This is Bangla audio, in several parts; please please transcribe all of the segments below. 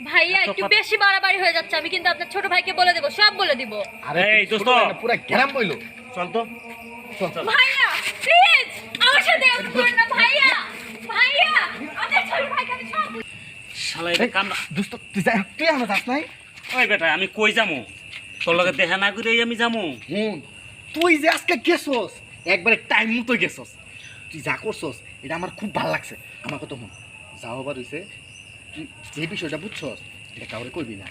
ভাইয়া একটু বেশি বাড়াবাড়ি হয়ে যাচ্ছে, আমি কিন্তু আপনার ছোট ভাইকে বলে দেব, সব বলে দিব। আরে এই দোস্ত পুরো গ্রাম বইলো, চল তো চল চল। ভাইয়া প্লিজ আমার সাথে এমন করুন না ভাইয়া, ভাইয়া আপনার ছোট ভাইকে আমি সব শালা এটা কাম না। দোস্ত তুই আমার যাস নাই? ওই বেটা আমি কই যামু, তোর লগে দেখা না করে আমি যামু? তুই যে আজকে গেছস একবারে টাইম মতো গেছস, তুই যা করছস এটা আমার খুব ভালো লাগছে। আমার কথা শুন, যা হবার হয়েছে তুই যে বিষয়টা বুঝছস এটা কাউরে কইবি না।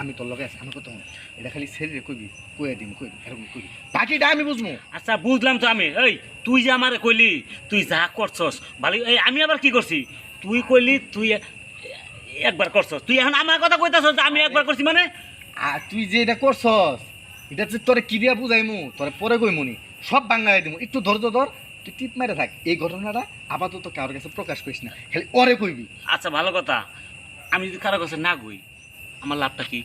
আমি তোর লগে আছি, আমার কথা শুন, এটা খালি ছেড়ে কইবি, কইয়া দিম কইবি, এরকম কইবি, বাকিটা আমি বুঝবো। আচ্ছা বুঝলাম তো আমি। এই তুই যে আমারে কইলি তুই যা করছস ভালো, এই আমি আবার কি করছি? তুই কইলি তুই একবার করছস, তুই এখন আমার কথা কইতাছস যে আমি একবার করছি মানে? আর তুই যে এটা করছস এটা যে তোরে কি দিয়া বুঝাইমু, তোরে পরে কইমুনি, সব বাংলায় দিমু, একটু ধৈর্য ধর, তুই টিপ মেরে থাক। এই ঘটনাটা আপাতত কারোর কাছে প্রকাশ করিস না, খালি ওরে কইবি। আচ্ছা ভালো কথা, আমি যদি কারো কাছে না কই আমার লাভটা কি?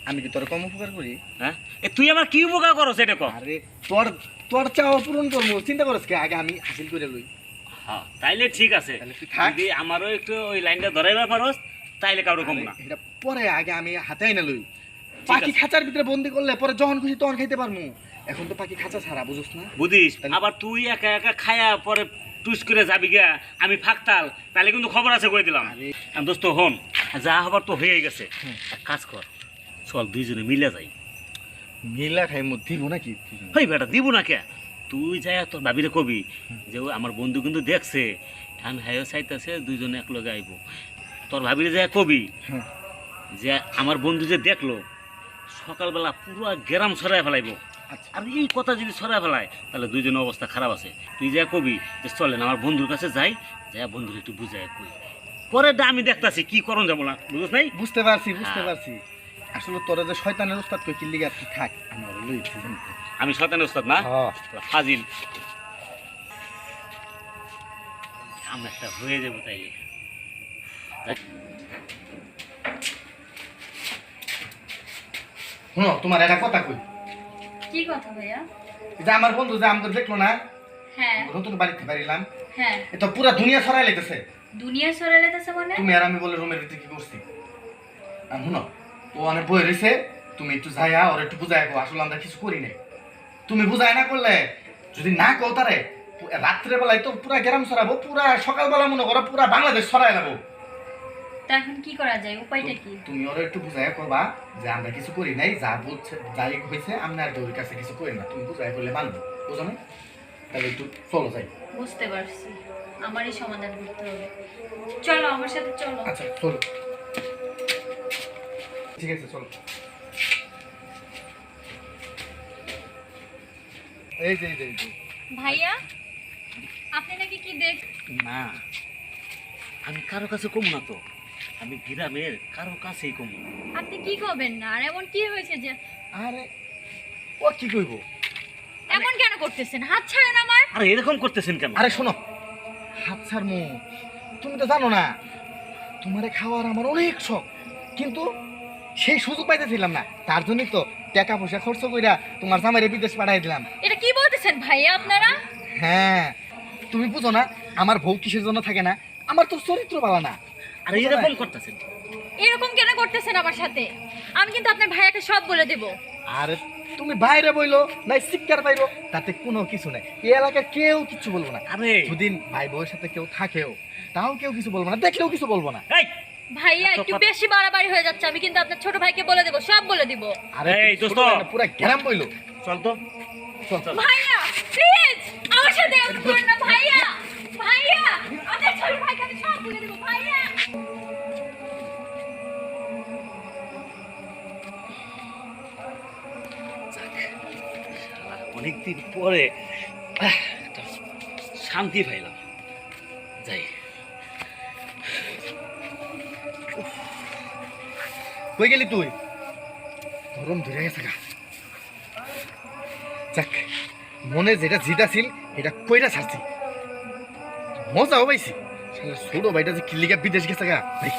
আমি কি তোর কম উপকার করি? হ্যাঁ তুই আমার কি উপকার করছ এটা কর। আরে তোর তোর চাওয়া পূরণ করবো, চিন্তা করছ কে? আগে আমি হাসিল করে লই। হ্যাঁ তাইলে ঠিক আছে, তাহলে তুই থাক। যদি আমারও একটু ওই লাইনটা ধরাইবার পারস তাইলে কারো কম না। এটা পরে আগে আমি হাতে আইনা লই। পাখি খাঁচার ভিতরে বন্দি করলে পরে যখন খুশি তখন খাইতে পারমু, এখন তো পাখি খাঁচা ছাড়া, বুঝছ না? বুঝিস আবার তুই একা একা খায়া পরে টুস করে যাবি গা, আমি ফাঁকতাল, তাহলে কিন্তু খবর আছে কই দিলাম। আর দোস্ত হন, যা হবার তো হয়ে গেছে, এক কাজ কর, চল দুইজনে মিলে যাই। মিলা খাইমু, দিব নাকি? হই বেটা দিব না কে, তুই যাই তোর ভাবিরে কবি যে ও আমার বন্ধু কিন্তু দেখছে এখন হ্যাঁ চাইতেছে দুইজনে এক লগে আইব। তোর ভাবিরে যাই কবি হ্যাঁ। যে আমার বন্ধু যে দেখলো সকালবেলা পুরো গ্রাম ছড়াই ফেলাইব। আচ্ছা আর এই কথা যদি ছড়াই ফেলায় তাহলে দুইজনের অবস্থা খারাপ আছে। তুই যা কবি যে চলেন আমার বন্ধুর কাছে যাই, যাই বন্ধুর একটু বুঝাই কই, পরেরটা আমি দেখতাছি কি করণ যাবো না, বুঝছ নাই? বুঝতে পারছি বুঝতে পারছি। আসলে তোরা যে শয়তানের উস্তাদ কই কিল্লিগা, তুই থাক, আমি ওরে লই দিছি। আমি শয়তানের উস্তাদ না, ফাজিল। আমরা একটা হয়ে যাবো তাইলে। শুনো, তোমার একটা কথা কই। কি কথা ভাইয়া? এই যে আমার বন্ধু যে আমাকে দেখলো না, হ্যাঁ নতুন বাড়িতে বাড়িলাম, হ্যাঁ। এটা পুরা দুনিয়া ছড়াই লেগেছে। দুনিয়া সরালে তাছে মানে? তুমি আর আমি বলে রুমের ভিতরে কি করছি? আর শুনো, ও অনেক বই রয়েছে, তুমি একটু যাইয়া ওর একটু বুঝাই গো, আসলে আমরা কিছু করি নাই। তুমি বুঝাই না করলে, যদি না কো তারে রাত্রে বেলায় তো পুরা গ্রাম ছড়াবো, পুরা সকালবেলা মনে করো পুরা বাংলাদেশ ছড়াই নেবো। তা এখন কি করা যায়, উপায়টা কি? তুমি ওরা একটু বুঝাই করবা যে আমরা কিছু করি নাই, যা বলছে যাই হয়েছে আমরা আর ওর কাছে কিছু করি না, তুমি বুঝাই করলে মানবো, বুঝো না? তাহলে একটু চলো যাই। বুঝতে পারছি, আমারই সমাধান করতে হবে। চলো আমার সাথে চলো। আচ্ছা চলো, ঠিক আছে চলো। এই যে এই যে এই যে। ভাইয়া আপনি নাকি কি দেখ? না আমি কারো কাছে কম না তো, আমি গ্রামের কারো কাছেই কম। আপনি কি করবেন না? আর এমন কি হয়েছে যে আরে ও কি কইবো? এমন কেন করতেছেন? হাত ছাড়েন আমার। আরে এরকম করতেছেন কেন? আরে শোনো, হাত ছাড়মু, তুমি তো জানো না তোমারে খাওয়ার আমার অনেক শখ, কিন্তু সেই সুযোগ পাইতেছিলাম না, তার জন্যই তো টাকা পয়সা খরচ কইরা তোমার জামাইরে বিদেশ পাঠাই দিলাম। এটা কি বলতেছেন ভাইয়া আপনারা? হ্যাঁ, তুমি বুঝো না আমার বউ কিসের জন্য থাকে না? আমার তো চরিত্র ভালো না। আরে এরকম করতেছেন? এরকম কেন করতেছেন আমার সাথে? আমি কিন্তু আপনার ভাইয়াকে সব বলে দেব। আরে তুমি বাইরে বইলো নাই শিক্ষার পাইবো, তাতে কোনো কিছু নাই, এই এলাকার কেউ কিছু বলবো না। আরে যদি ভাই বউয়ের সাথে কেউ থাকেও তাও কেউ কিছু বলবো না, দেখলেও কিছু বলবো না। এই ভাইয়া একটু বেশি বাড়াবাড়ি হয়ে যাচ্ছে, আমি কিন্তু আপনার ছোট ভাইকে বলে দেব, সব বলে দিব। আরে এই দোস্ত, পুরো গ্রাম বইলো, চল তো চল চল। ভাইয়া প্লিজ আমার সাথে এমন করুন না ভাইয়া, ভাইয়া আপনার ছোট ভাইকে আমি সব বলে দেব ভাইয়া। অনেকদিন পরে একটা শান্তি পাইলাম, যাই। কই গেলি তুই? গরম ধরে গেছে গা। যাক, মনে যেটা জিতা ছিল এটা কইরা ছাড়ছি, মজাও পাইছি। ছোট ভাইটা যে কিল্লিকা বিদেশ গেছে গা ভাই।